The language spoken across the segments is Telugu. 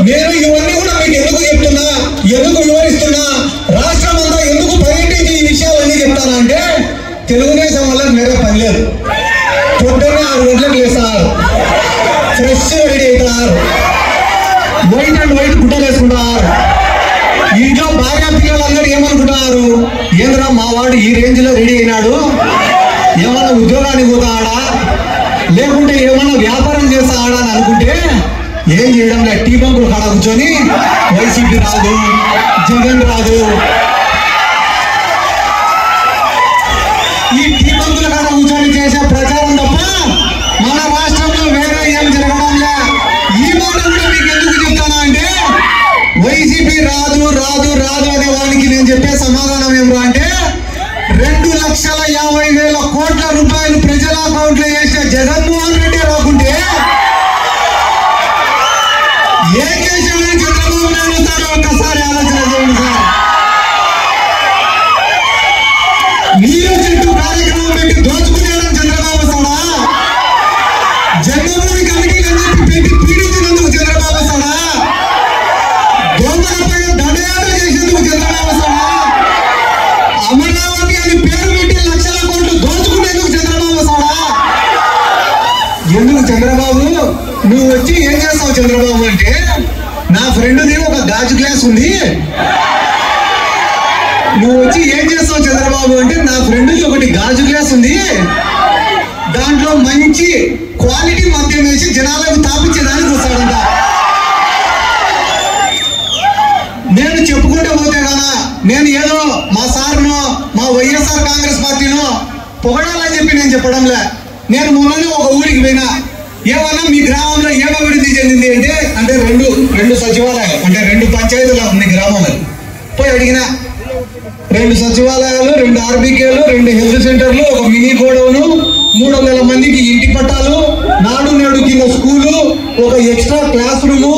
నేను ఇవన్నీ కూడా మీకు ఎందుకు చెప్తున్నా, ఎందుకు వివరిస్తున్నా, రాష్ట్రం అంతా ఎందుకు పర్యటించి ఈ విషయాలన్నీ చెప్తానంటే తెలుగుదేశం వల్ల వేరే పని లేదు. పొద్దున్నే 6 గంటలకు లేస్తారు, ఫ్రెష్ రెడీ అవుతారు, వైట్ అండ్ వైట్ గుట్టలు వేసుకుంటారు. ఇంట్లో భార్య పిల్లలందరూ ఏమనుకుంటున్నారు, ఏంద్రా మా వాడు ఈ రేంజ్ లో రెడీ అయినాడు, ఏమన్నా ఉద్యోగానికి పోతాడా లేకుంటే ఏమన్నా వ్యాపారం చేస్తాడా అని అనుకుంటే ఏం చేయడం లేదు. టీ బంకులు కాడ కూర్చొని వైసీపీ రాదు, జగన్ రాదు, ఈ టీ బంకుల కాడ కూర్చొని చేసే ప్రచారం తప్ప మన రాష్ట్రంలో వేరే ఏం జరగడం లే. ఈ మాట కూడా మీకు ఎందుకు చెప్తానా అంటే వైసీపీ రాదు రాదు రాదు అనే వానికి నేను చెప్పే సమాధానం ఏమరా అంటే 2,50,000 కోట్ల రూపాయలు ప్రజల అకౌంట్లో వేసిన జగన్మోహన్ రెడ్డి రాకుంటే ఏం చేసామని చంద్రబాబు నాయుడు సార్ ఒక్కసారి ఆలోచన చేయండి సార్. నీరు చెట్టు కార్యక్రమం పెట్టి దోచుకునేయడం చంద్రబాబు సారా, జన్మభూమి కమిటీలు అని చెప్పి పెట్టి పీడించినందుకు చంద్రబాబు సారా, దొంగలపై దండయాత్ర చేసేందుకు చంద్రబాబు సారా, అమరావతి అని పేరు పెట్టి లక్షల కోట్లు దోచుకునేందుకు చంద్రబాబు సారా. ఎందుకు చంద్రబాబు నువ్వు వచ్చి ఏం చేస్తావు చంద్రబాబు అంటే, నా ఫ్రెండ్ది ఒక గాజు గ్లాస్ ఉంది, నువ్వు వచ్చి ఏం చేస్తావు చంద్రబాబు అంటే నా ఫ్రెండ్ది ఒకటి గాజు గ్లాస్ ఉంది, దాంట్లో మంచి క్వాలిటీ మద్యం వేసి జనాలకు తాపించేదానికి వస్తాడంట. నేను చెప్పుకుంటే పోతే కదా నేను ఏదో మా సార్ను మా వైఎస్ఆర్ కాంగ్రెస్ పార్టీను పొగడాలని చెప్పి నేను చెప్పడంలే. నేను మొన్ననే ఒక ఊరికి పోయినా, ఏమన్నా మీ గ్రామంలో ఏం అభివృద్ధి చెందింది అంటే రెండు సచివాలయాలు అంటే 2 పంచాయతీలు ఉంది గ్రామం. పోయి అడిగినా 2 సచివాలయాలు, 2 ఆర్బీకేలు, 2 హెల్త్ సెంటర్లు, ఒక మినీ గోడౌను, 300 మందికి ఇంటి పట్టాలు, నాడు నేడు కింద స్కూలు, ఒక ఎక్స్ట్రా క్లాస్ రూము,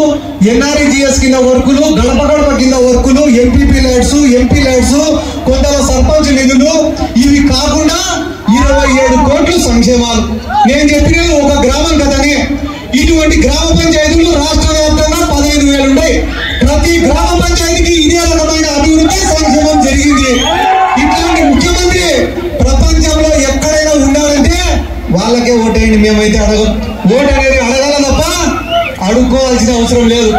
ఎన్ఆర్ఈజిఎస్ కింద వర్కులు, గడప గడప కింద వర్కులు, ఎంపీపీ ల్యాడ్స్, ఎంపీ ల్యాడ్స్, కొందరు సర్పంచ్ నిధులు, ఇవి కాకుండా 27 కోట్లు సంక్షేమాలు. నేను చెప్పినది ఒక గ్రామం కదనే. ఇటువంటి గ్రామ పంచాయతీలు రాష్ట్ర వ్యాప్తంగా 15,000 ఉన్నాయి. ప్రతి గ్రామ పంచాయతీకి ఇదే రకమైన అభివృద్ధి సంక్షేమం జరిగింది. ఇట్లాంటి ముఖ్యమంత్రి ప్రపంచంలో ఎక్కడైనా ఉండాలంటే వాళ్ళకే ఓటేయండి. మేమైతే అడగం, ఓటు అనేది అడగాల తప్ప అడుక్కోవాల్సిన అవసరం లేదు.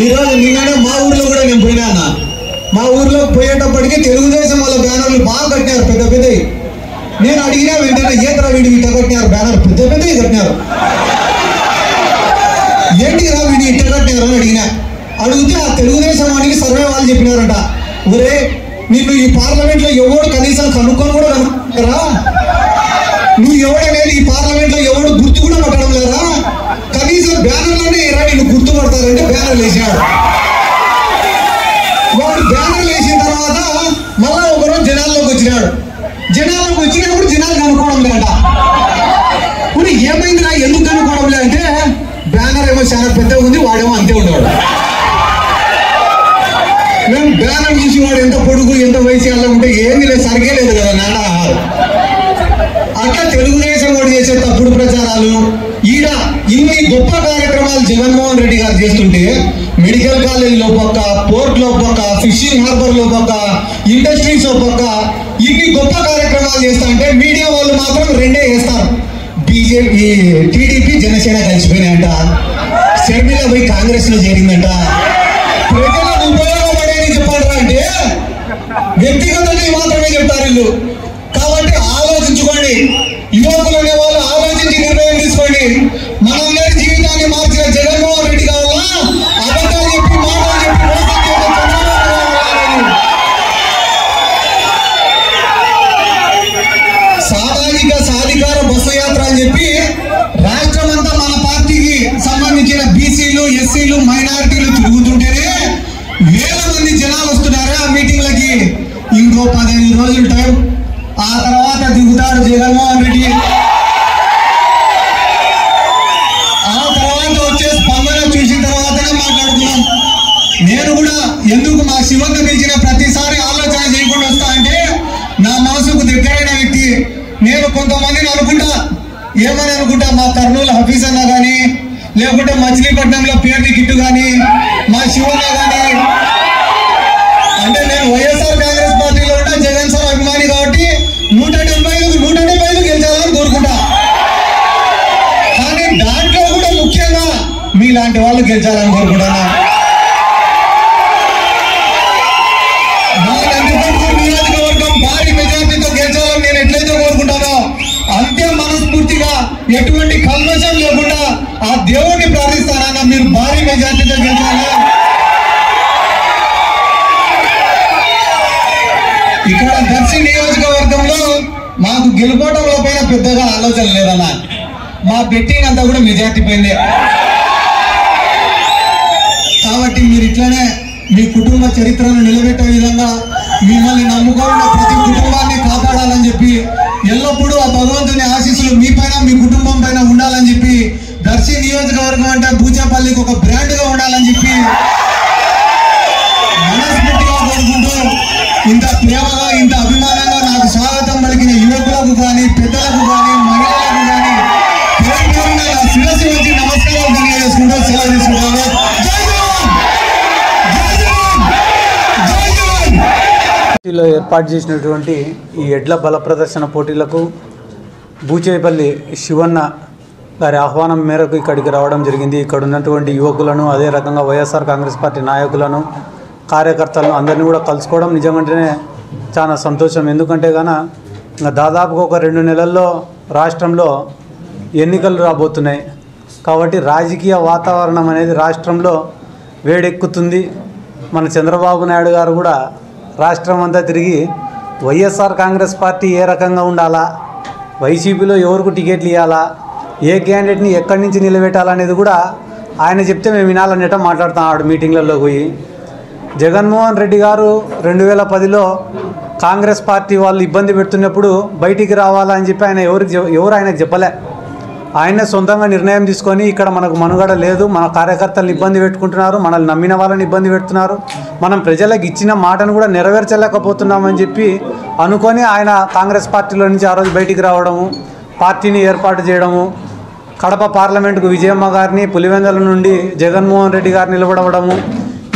ఈరోజు నిన్ననే మా ఊర్లో కూడా నేను పోయినా అన్న. మా ఊర్లో పోయేటప్పటికీ తెలుగుదేశం వాళ్ళ బ్యానర్లు బాగా కట్టినారు, పెద్ద పెద్దవి. నేను అడిగినా వెంటనే ఏతరా వీడి ఇట్ట కట్టినారు బ్యానర్, పెద్ద పెద్దవి కట్టినారు, ఏంటి రా వీడి ఇట్ట కట్టినారు అని అడిగినా. అడిగితే ఆ తెలుగుదేశం వానికి సర్వే వాళ్ళు చెప్పినారంట, ఒరే నిన్ను ఈ పార్లమెంట్ లో ఎవడు కనీసం కనుక్కొని కూడా కనుక్కోరా, నువ్వు ఎవడనేది ఈ పార్లమెంట్ లో ఎవడు గుర్తు కూడా పట్టడం లేరా, కనీసం బ్యానర్లోనే రా నిన్ను గుర్తుపడతారంటే బ్యానర్లు వేసినాడు. వాడు బ్యానర్లు వేసిన తర్వాత మళ్ళా ఒకరోజు జనాల్లోకి వచ్చినాడు. జనాల్లోకి వచ్చినప్పుడు జనాలు కనుక్కోవడం లేట. ఇప్పుడు ఏమైందిరా ఎందుకు కనుక్కోవడం లే అంటే బ్యానర్ ఏమో చాలా పెద్దగా ఉంది, వాడేమో అంతే ఉండేవాడు. మేము బ్యానర్ చూసి వాడు ఎంత పొడుగు ఎంత వయసు అలా ఉంటే ఏమీ లేదు, సరిగే లేదు కదా నాన్న. అట్లా తెలుగుదేశం వాడు చేసే తప్పుడు ప్రచారాలు. ఈడ ఇన్ని గొప్ప కార్యక్రమాలు జగన్మోహన్ రెడ్డి గారు చేస్తుంటే మెడికల్ కాలేజీలో పక్క, పోర్ట్లో పక్క, ఫిషింగ్ హార్బర్లో పక్క, ఇండస్ట్రీస్ పక్క ఇన్ని గొప్ప కార్యక్రమాలు చేస్తా అంటే మీడియా వాళ్ళు మాత్రం 2 వేస్తారు. బీజేపీ, టీడీపీ, జనసేన కలిసిపోయినాయంట. షర్మిల పోయి కాంగ్రెస్ లో చేరిందంట. ప్రజలకు ఉపయోగపడేది చెప్పారా అంటే వ్యక్తిగతంగా మాత్రమే చెప్తారు వీళ్ళు. కాబట్టి ఆలోచించుకోండి, యువకులు అనే వాళ్ళు ఆలోచించి నిర్ణయం తీసుకోండి. మనందరి జీవితాన్ని మార్చిన జగన్మోహన్ రెడ్డి కావాలా, అబద్ధాలు చెప్పి మాటలు చెప్పి మోసం చేసే చంద్రబాబు కావాలని. సామాజిక సాధికార బస్సు యాత్ర అని చెప్పి రాష్ట్రం అంతా మన పార్టీకి సంబంధించిన బీసీలు, ఎస్సీలు, మైనారిటీలు తిరుగుతుంటేనే వేల మంది జనాలు వస్తున్నారు ఆ మీటింగ్లకి. ఇంకో 15 రోజులు టైం, ఆ తర్వాత దిగుతాడు జగన్మోహన్ రెడ్డి. ఆ తర్వాత వచ్చే స్పందన చూసిన తర్వాతనే మాట్లాడుతున్నాం. నేను కూడా ఎందుకు మా శివన్న పిలిచిన ప్రతిసారి ఆలోచన చేయకుండా వస్తా అంటే నా మనసుకు దగ్గరైన వ్యక్తి. నేను కొంతమందిని అనుకుంటా, ఏమని అనుకుంటా, మా కర్నూలు హఫీజ్ అన్న కానీ, లేకుంటే మచిలీపట్నంలో పేర్ని గిట్టు కానీ, మా శివన్న కానీ, అంటే నేను వైఎస్ఆర్ కాంగ్రెస్ పార్టీలో ఉంటా, జగన్ సార్ అభిమాని కాబట్టి 175 గెలిచాలని కోరుకుంటా. కానీ దాంట్లో కూడా ముఖ్యంగా మీలాంటి వాళ్ళు గెలిచాలని కోరుకుంటున్నా. నియోజకవర్గం భారీ మెజార్టీతో గెలిచాలని నేను ఎట్లయితే కోరుకుంటానో అంతే మనస్ఫూర్తిగా ఎటువంటి కల్మషం లేకుండా ఆ దేవుడిని ప్రార్థిస్తానన్నా మీరు భారీ మెజార్టీతో గెలిచాలి. ఇక్కడ దర్శి నియోజకవర్గంలో మాకు గెలుపోవడంలో పైన పెద్దగా ఆలోచన లేదన్నా. మా బెట్టింగ్ అంతా కూడా మెజార్టీ పోయింది. కాబట్టి మీరు ఇట్లానే మీ కుటుంబ చరిత్రను నిలబెట్టే విధంగా మిమ్మల్ని నమ్ముకున్న ప్రతి కుటుంబాన్ని కాపాడాలని చెప్పి, ఎల్లప్పుడూ ఆ భగవంతుని ఆశీస్సులు మీ పైన మీ కుటుంబం పైన ఉండాలని చెప్పి, దర్శి నియోజకవర్గం అంటే బూచేపల్లికి ఒక బ్రాండ్ గా ఉండాలని చెప్పి మనస్ఫూర్తిగా కోరుకుంటూ, ఇంత ప్రేమగా ఇంత అభిమానంగా నాకు స్వాగతం పలికిన యువకులకు కానీ, పెద్దలకు కానీ, మహిళలకు కానీ పేరు పేరున నా శిరస్సు వచ్చి నమస్కారాలు తెలియజేసుకుంటూ సెలవు తీసుకుంటాను. ఏర్పాటు చేసినటువంటి ఈ ఎడ్ల బల ప్రదర్శన పోటీలకు బూచేపల్లి శివన్న గారి ఆహ్వానం మేరకు ఇక్కడికి రావడం జరిగింది. ఇక్కడ ఉన్నటువంటి యువకులను, అదే రకంగా వైఎస్ఆర్ కాంగ్రెస్ పార్టీ నాయకులను, కార్యకర్తలను అందరినీ కూడా కలుసుకోవడం నిజంగానే చాలా సంతోషం. ఎందుకంటే ఇంకా దాదాపుగా ఒక 2 నెలల్లో రాష్ట్రంలో ఎన్నికలు రాబోతున్నాయి. కాబట్టి రాజకీయ వాతావరణం అనేది రాష్ట్రంలో వేడెక్కుతుంది. మన చంద్రబాబు నాయుడు గారు కూడా రాష్ట్రం అంతా తిరిగి వైఎస్ఆర్ కాంగ్రెస్ పార్టీ ఏ రకంగా ఉండాలా, వైసీపీలో ఎవరికి టికెట్లు ఇవ్వాలా, ఏ క్యాండిడేట్ని ఎక్కడి నుంచి నిలబెట్టాలనేది కూడా ఆయన చెప్తే మేము వినాలనేట మాట్లాడుతున్నాడు మీటింగ్లలో పోయి. జగన్మోహన్ రెడ్డి గారు 2010లో కాంగ్రెస్ పార్టీ వాళ్ళు ఇబ్బంది పెడుతున్నప్పుడు బయటికి రావాలని చెప్పి ఆయన ఎవరు ఆయనకు చెప్పలే. ఆయనే సొంతంగా నిర్ణయం తీసుకొని ఇక్కడ మనకు మనుగడ లేదు, మన కార్యకర్తలను ఇబ్బంది పెట్టుకుంటున్నారు, మనల్ని నమ్మిన వాళ్ళని ఇబ్బంది పెడుతున్నారు, మనం ప్రజలకు ఇచ్చిన మాటను కూడా నెరవేర్చలేకపోతున్నామని చెప్పి అనుకొని ఆయన కాంగ్రెస్ పార్టీలో నుంచి ఆ రోజు బయటికి రావడము, పార్టీని ఏర్పాటు చేయడము, కడప పార్లమెంటుకు విజయమ్మ గారిని, పులివెందుల నుండి జగన్మోహన్ రెడ్డి గారిని నిలబడము,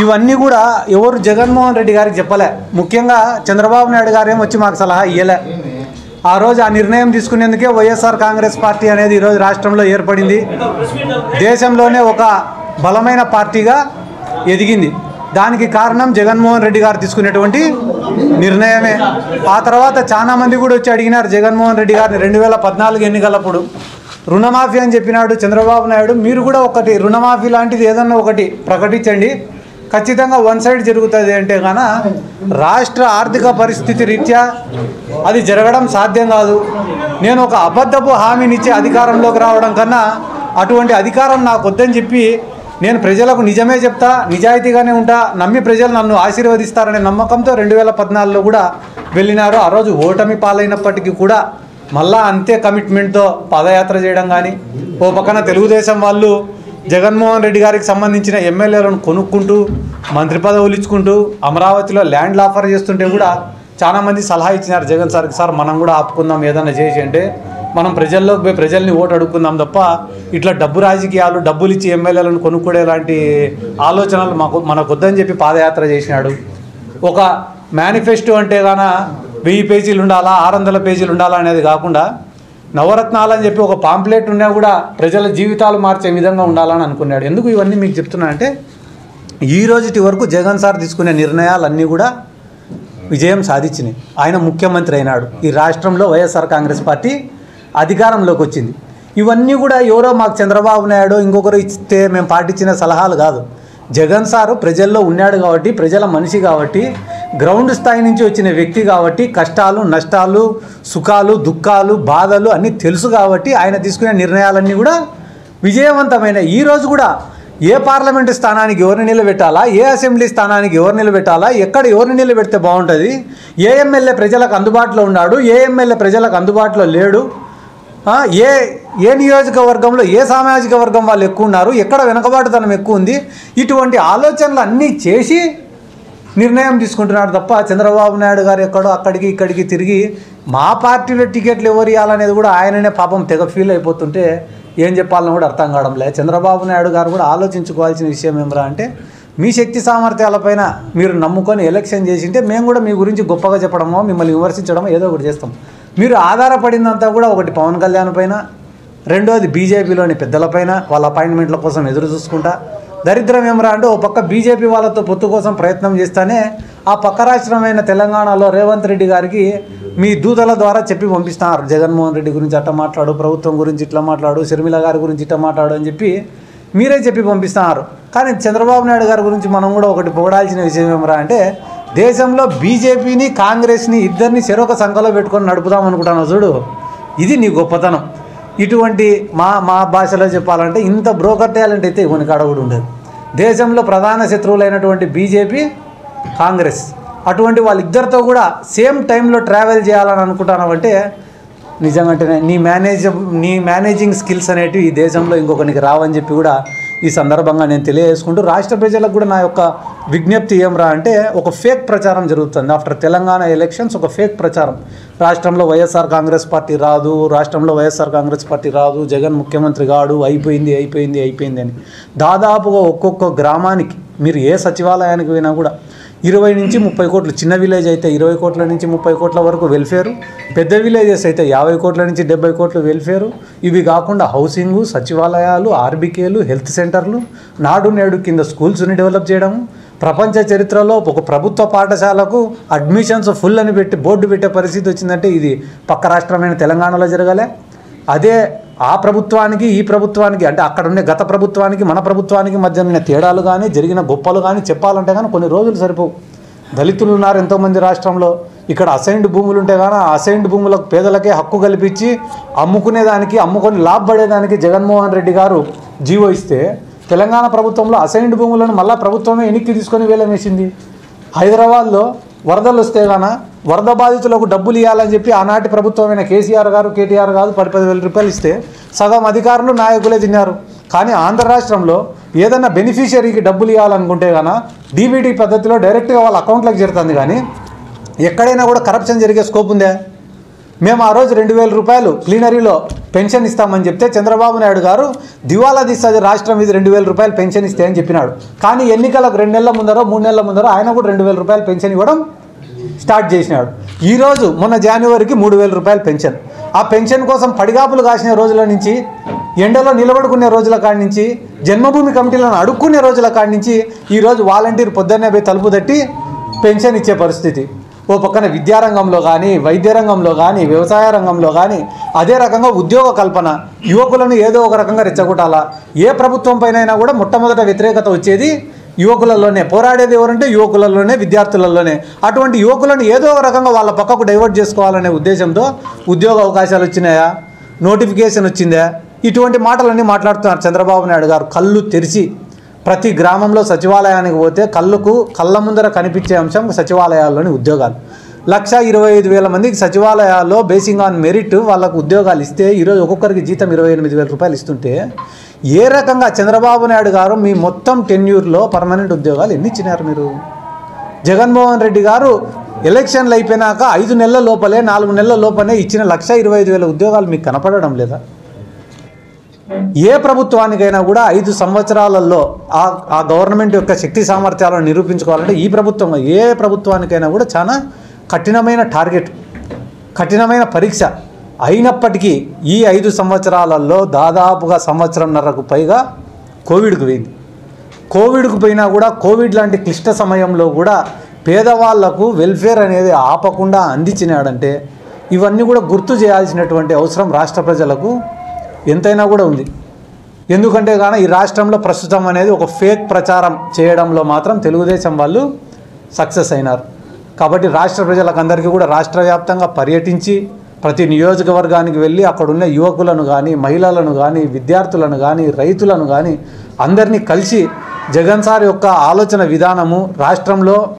ఇవన్నీ కూడా ఎవరు జగన్మోహన్ రెడ్డి గారికి చెప్పలే. ముఖ్యంగా చంద్రబాబు నాయుడు గారు ఏమొచ్చి మాకు సలహా ఇయ్యలే. ఆ రోజు ఆ నిర్ణయం తీసుకునేందుకే వైఎస్ఆర్ కాంగ్రెస్ పార్టీ అనేది ఈరోజు రాష్ట్రంలో ఏర్పడింది. దేశంలోనే ఒక బలమైన పార్టీగా ఎదిగింది. దానికి కారణం జగన్మోహన్ రెడ్డి గారు తీసుకునేటువంటి నిర్ణయమే. ఆ తర్వాత చాలామంది కూడా వచ్చి అడిగినారు జగన్మోహన్ రెడ్డి గారిని 2014 ఎన్నికలప్పుడు. రుణమాఫీ అని చెప్పినాడు చంద్రబాబు నాయుడు, మీరు కూడా ఒకటి రుణమాఫీ లాంటిది ఏదన్నా ఒకటి ప్రకటించండి, ఖచ్చితంగా వన్ సైడ్ జరుగుతుంది అంటే గాన రాష్ట్ర ఆర్థిక పరిస్థితి రీత్యా అది జరగడం సాధ్యం కాదు. నేను ఒక అబద్ధపు హామీనిచ్చి అధికారంలోకి రావడం కన్నా అటువంటి అధికారం నాకు వద్దని చెప్పి నేను ప్రజలకు నిజమే చెప్తా, నిజాయితీగానే ఉంటా, నమ్మి ప్రజలు నన్ను ఆశీర్వదిస్తారనే నమ్మకంతో 2014లో కూడా వెళ్ళినారు. ఆ రోజు ఓటమి పాలైనప్పటికీ కూడా మళ్ళా అంతే కమిట్మెంట్తో పాదయాత్ర చేయడం కానీ, ఓ పక్కన తెలుగుదేశం వాళ్ళు జగన్మోహన్ రెడ్డి గారికి సంబంధించిన ఎమ్మెల్యేలను కొనుక్కుంటూ మంత్రి పదవులు ఇచ్చుకుంటూ అమరావతిలో ల్యాండ్లు ఆఫర్ చేస్తుంటే కూడా చాలామంది సలహా ఇచ్చినారు జగన్ సార్కి, సార్ మనం కూడా ఆపుకుందాం ఏదన్నా చేసి అంటే, మనం ప్రజల్లోకి పోయి ప్రజల్ని ఓటు అడుక్కుందాం తప్ప ఇట్లా డబ్బు రాజకీయాలు, డబ్బులు ఇచ్చి ఎమ్మెల్యేలను కొనుక్కునే లాంటి ఆలోచనలు మనకు వద్దని చెప్పి పాదయాత్ర చేసినాడు. ఒక మేనిఫెస్టో అంటే గాన 1000 పేజీలు ఉండాలా, 600 పేజీలు ఉండాలా అనేది కాకుండా నవరత్నాలు అని చెప్పి ఒక పాంప్లెట్ ఉన్నా కూడా ప్రజల జీవితాలు మార్చే విధంగా ఉండాలని అనుకున్నాడు. ఎందుకు ఇవన్నీ మీకు చెప్తున్నా అంటే ఈ రోజుటి వరకు జగన్ సార్ తీసుకునే నిర్ణయాలన్నీ కూడా విజయం సాధించినాయి. ఆయన ముఖ్యమంత్రి అయినాడు. ఈ రాష్ట్రంలో వైఎస్ఆర్ కాంగ్రెస్ పార్టీ అధికారంలోకి వచ్చింది. ఇవన్నీ కూడా ఎవరో మాకు చంద్రబాబు నాయుడు ఇంకొకరు ఇస్తే మేము పాటించిన సలహాలు కాదు. జగన్ సారు ప్రజల్లో ఉన్నాడు కాబట్టి, ప్రజల మనిషి కాబట్టి, గ్రౌండ్ స్థాయి నుంచి వచ్చిన వ్యక్తి కాబట్టి, కష్టాలు నష్టాలు సుఖాలు దుఃఖాలు బాధలు అన్నీ తెలుసు కాబట్టి ఆయన తీసుకునే నిర్ణయాలన్నీ కూడా విజయవంతమైన. ఈరోజు కూడా ఏ పార్లమెంటు స్థానానికి ఎవరిని నిలబెట్టాలా, ఏ అసెంబ్లీ స్థానానికి ఎవరిని నిలబెట్టాలా, ఎక్కడ ఎవరిని నిలబెడితే బాగుంటుంది, ఏ ఎమ్మెల్యే ప్రజలకు అందుబాటులో ఉన్నాడు, ఏ ఎమ్మెల్యే ప్రజలకు అందుబాటులో లేడు, ఏ నియోజకవర్గంలో ఏ సామాజిక వర్గం వాళ్ళు ఎక్కువ ఉన్నారు, ఎక్కడ వెనకబాటుతనం ఎక్కువ ఉంది, ఇటువంటి ఆలోచనలు అన్నీ చేసి నిర్ణయం తీసుకుంటున్నాడు తప్ప చంద్రబాబు నాయుడు గారు ఎక్కడో అక్కడికి ఇక్కడికి తిరిగి మా పార్టీలో టికెట్లు ఎవరు ఇవ్వాలనేది కూడా ఆయననే పాపం తెగ ఫీల్ అయిపోతుంటే ఏం చెప్పాలని కూడా అర్థం కావడం లేదు. చంద్రబాబు నాయుడు గారు కూడా ఆలోచించుకోవాల్సిన విషయం ఏమరా అంటే మీ శక్తి సామర్థ్యాలపైన మీరు నమ్ముకొని ఎలక్షన్ చేసింటే మేము కూడా మీ గురించి గొప్పగా చెప్పడమో మిమ్మల్ని విమర్శించడమో ఏదో ఒకటి చేస్తాం. మీరు ఆధారపడిందంతా కూడా ఒకటి పవన్ కళ్యాణ్ పైన, రెండోది బీజేపీలోని పెద్దలపైన వాళ్ళ అపాయింట్మెంట్ల కోసం ఎదురు చూసుకుంటా. దరిద్రం ఏమరా అంటే ఓ పక్క బీజేపీ వాళ్ళతో పొత్తు కోసం ప్రయత్నం చేస్తానే ఆ పక్క రాష్ట్రమైన తెలంగాణలో రేవంత్ రెడ్డి గారికి మీ దూతల ద్వారా చెప్పి పంపిస్తున్నారు. జగన్మోహన్ రెడ్డి గురించి అట్లా మాట్లాడు, ప్రభుత్వం గురించి ఇట్లా మాట్లాడు, షర్మిల గారి గురించి ఇట్లా మాట్లాడు అని చెప్పి మీరే చెప్పి పంపిస్తున్నారు. కానీ చంద్రబాబు నాయుడు గారి గురించి మనం కూడా ఒకటి పొగడాల్సిన విషయం ఏమరా అంటే దేశంలో బీజేపీని కాంగ్రెస్ని ఇద్దరిని చెరొక సంఖలో పెట్టుకొని నడుపుదాం అనుకుంటాను చూడు, ఇది నీ గొప్పతనం. ఇటువంటి మా భాషలో చెప్పాలంటే ఇంత బ్రోకర్ టాలెంట్ అయితే ఇవన్నీ కాడ కూడా ఉండదు. దేశంలో ప్రధాన శత్రువులైనటువంటి బీజేపీ కాంగ్రెస్ అటువంటి వాళ్ళిద్దరితో కూడా సేమ్ టైంలో ట్రావెల్ చేయాలని అనుకుంటున్నావంటే నిజంగానే నీ మేనేజింగ్ స్కిల్స్ అనేటివి ఈ దేశంలో ఇంకొకరికి రావని చెప్పి కూడా ఈ సందర్భంగా నేను తెలియజేసుకుంటూ రాష్ట్ర ప్రజలకు కూడా నా యొక్క విజ్ఞప్తి ఏమరా అంటే ఒక ఫేక్ ప్రచారం జరుగుతుంది. ఆఫ్టర్ తెలంగాణ ఎలక్షన్స్ ఒక ఫేక్ ప్రచారం, రాష్ట్రంలో వైఎస్ఆర్ కాంగ్రెస్ పార్టీ రాదు, రాష్ట్రంలో వైఎస్ఆర్ కాంగ్రెస్ పార్టీ రాదు, జగన్ ముఖ్యమంత్రి కాడు, అయిపోయింది అని దాదాపుగా ఒక్కొక్క గ్రామానికి మీరు ఏ సచివాలయానికి పోయినా కూడా 20 నుంచి 30 కోట్లు, చిన్న విలేజ్ అయితే 20 కోట్ల నుంచి 30 కోట్ల వరకు వెల్ఫేరు, పెద్ద విలేజెస్ అయితే 50 కోట్ల నుంచి 70 కోట్లు వెల్ఫేరు. ఇవి కాకుండా హౌసింగు, సచివాలయాలు, ఆర్బికేలు, హెల్త్ సెంటర్లు, నాడు నేడు కింద స్కూల్స్ని డెవలప్ చేయడము, ప్రపంచ చరిత్రలో ఒక ప్రభుత్వ పాఠశాలకు అడ్మిషన్స్ ఫుల్ అని బోర్డు పెట్టే పరిస్థితి వచ్చిందంటే ఇది పక్క రాష్ట్రమైన తెలంగాణలో జరగలే. అదే ఆ ప్రభుత్వానికి ఈ ప్రభుత్వానికి అంటే అక్కడ ఉండే గత ప్రభుత్వానికి మన ప్రభుత్వానికి మధ్య ఉన్న తేడాలు కానీ జరిగిన గొప్పలు కానీ చెప్పాలంటే కానీ కొన్ని రోజులు సరిపోవు. దళితులు ఉన్నారు ఎంతోమంది రాష్ట్రంలో. ఇక్కడ అసైన్డ్ భూములు ఉంటే కానీ ఆ అసైన్డ్ భూములకు పేదలకే హక్కు కల్పించి అమ్ముకొని లాభపడేదానికి జగన్మోహన్ రెడ్డి గారు జీవో ఇస్తే తెలంగాణ ప్రభుత్వంలో అసైన్డ్ భూములను మళ్ళీ ప్రభుత్వమే వెనక్కి తీసుకొని వేలం వేసింది. హైదరాబాద్లో వరదలు వస్తే గాన వరద బాధితులకు డబ్బులు ఇవ్వాలని చెప్పి ఆనాటి ప్రభుత్వమైన కేసీఆర్ గారు కేటీఆర్ గారు 10,000 రూపాయలు ఇస్తే సగం అధికారులు నాయకులే తిన్నారు. కానీ ఆంధ్ర రాష్ట్రంలో ఏదైనా బెనిఫిషియరీకి డబ్బులు ఇవ్వాలనుకుంటే గాన డీబీటీ పద్ధతిలో డైరెక్ట్గా వాళ్ళ అకౌంట్లోకి చేరుతుంది. కానీ ఎక్కడైనా కూడా కరప్షన్ జరిగే స్కోప్ ఉందా? మేము ఆ రోజు 2,000 రూపాయలు ప్లీనరీలో పెన్షన్ ఇస్తామని చెప్తే చంద్రబాబు నాయుడు గారు దివాలా తీస్తుంది రాష్ట్రం ఇది 2,000 రూపాయలు పెన్షన్ ఇస్తే అని చెప్పినాడు. కానీ ఎన్నికలకు 2 నెలల ముందరో 3 నెలల ముందరో ఆయన కూడా 2,000 రూపాయలు పెన్షన్ ఇవ్వడం స్టార్ట్ చేసినాడు. ఈరోజు మొన్న జనవరికి 3,000 రూపాయలు పెన్షన్. ఆ పెన్షన్ కోసం పడిగాపులు కాసిన రోజుల నుంచి, ఎండలో నిలబడుకునే రోజుల కాడి నుంచి, జన్మభూమి కమిటీలను అడుక్కునే రోజుల కాడి నుంచి ఈరోజు వాలంటీర్ పొద్దున్నే పోయి తలుపు తట్టి పెన్షన్ ఇచ్చే పరిస్థితి. ఓ పక్కన విద్యారంగంలో కానీ, వైద్య రంగంలో కానీ, వ్యవసాయ రంగంలో కానీ, అదే రకంగా ఉద్యోగ కల్పన, యువకులను ఏదో ఒక రకంగా రెచ్చగొట్టాలా. ఏ ప్రభుత్వం పైన కూడా మొట్టమొదట వ్యతిరేకత వచ్చేది యువకులలోనే. పోరాడేది ఎవరంటే యువకులలోనే, విద్యార్థులలోనే. అటువంటి యువకులను ఏదో ఒక రకంగా వాళ్ళ పక్కకు డైవర్ట్ చేసుకోవాలనే ఉద్దేశంతో ఉద్యోగ అవకాశాలు వచ్చినాయా, నోటిఫికేషన్ వచ్చిందా, ఇటువంటి మాటలన్నీ మాట్లాడుతున్నారు చంద్రబాబు నాయుడు గారు. కళ్ళు తెరిచి ప్రతి గ్రామంలో సచివాలయానికి పోతే కళ్ళ ముందర కనిపించే అంశం సచివాలయాల్లోని ఉద్యోగాలు. 1,25,000 మందికి సచివాలయాల్లో బేసింగ్ ఆన్ మెరిట్ వాళ్ళకు ఉద్యోగాలు ఇస్తే ఈరోజు ఒక్కొక్కరికి జీతం 28,000 రూపాయలు ఇస్తుంటే ఏ రకంగా చంద్రబాబు నాయుడు గారు మీ మొత్తం టెన్యూర్లో పర్మనెంట్ ఉద్యోగాలు ఎన్ని ఇచ్చినారు మీరు? జగన్మోహన్ రెడ్డి గారు ఎలక్షన్లు అయిపోయినాక 5 నెలల లోపలే 4 నెలల లోపలే ఇచ్చిన 1,25,000 ఉద్యోగాలు మీకు కనపడడం లేదా? ఏ ప్రభుత్వానికైనా కూడా 5 సంవత్సరాలలో ఆ గవర్నమెంట్ యొక్క శక్తి సామర్థ్యాలను నిరూపించుకోవాలంటే ఈ ప్రభుత్వం ఏ ప్రభుత్వానికైనా కూడా చాలా కఠినమైన టార్గెట్, కఠినమైన పరీక్ష. అయినప్పటికీ ఈ 5 సంవత్సరాలలో దాదాపుగా సంవత్సరంన్నరకు పైగా కోవిడ్కు పోయింది. కోవిడ్కు పోయినా కూడా కోవిడ్ లాంటి క్లిష్ట సమయంలో కూడా పేదవాళ్లకు వెల్ఫేర్ అనేది ఆపకుండా అందించినాడంటే ఇవన్నీ కూడా గుర్తు చేయాల్సినటువంటి అవసరం రాష్ట్ర ప్రజలకు ఎంతైనా కూడా ఉంది. ఎందుకంటే కానీ ఈ రాష్ట్రంలో ప్రస్తుతం అనేది ఒక ఫేక్ ప్రచారం చేయడంలో మాత్రం తెలుగుదేశం వాళ్ళు సక్సెస్ అయినారు. కాబట్టి రాష్ట్ర ప్రజలకు అందరికీ కూడా రాష్ట్ర వ్యాప్తంగా పర్యటించి ప్రతి నియోజకవర్గానికి వెళ్ళి అక్కడున్న యువకులను కానీ, మహిళలను కానీ, విద్యార్థులను కానీ, రైతులను కానీ అందరినీ కలిసి జగన్ సార్ యొక్క ఆలోచన విధానము రాష్ట్రంలో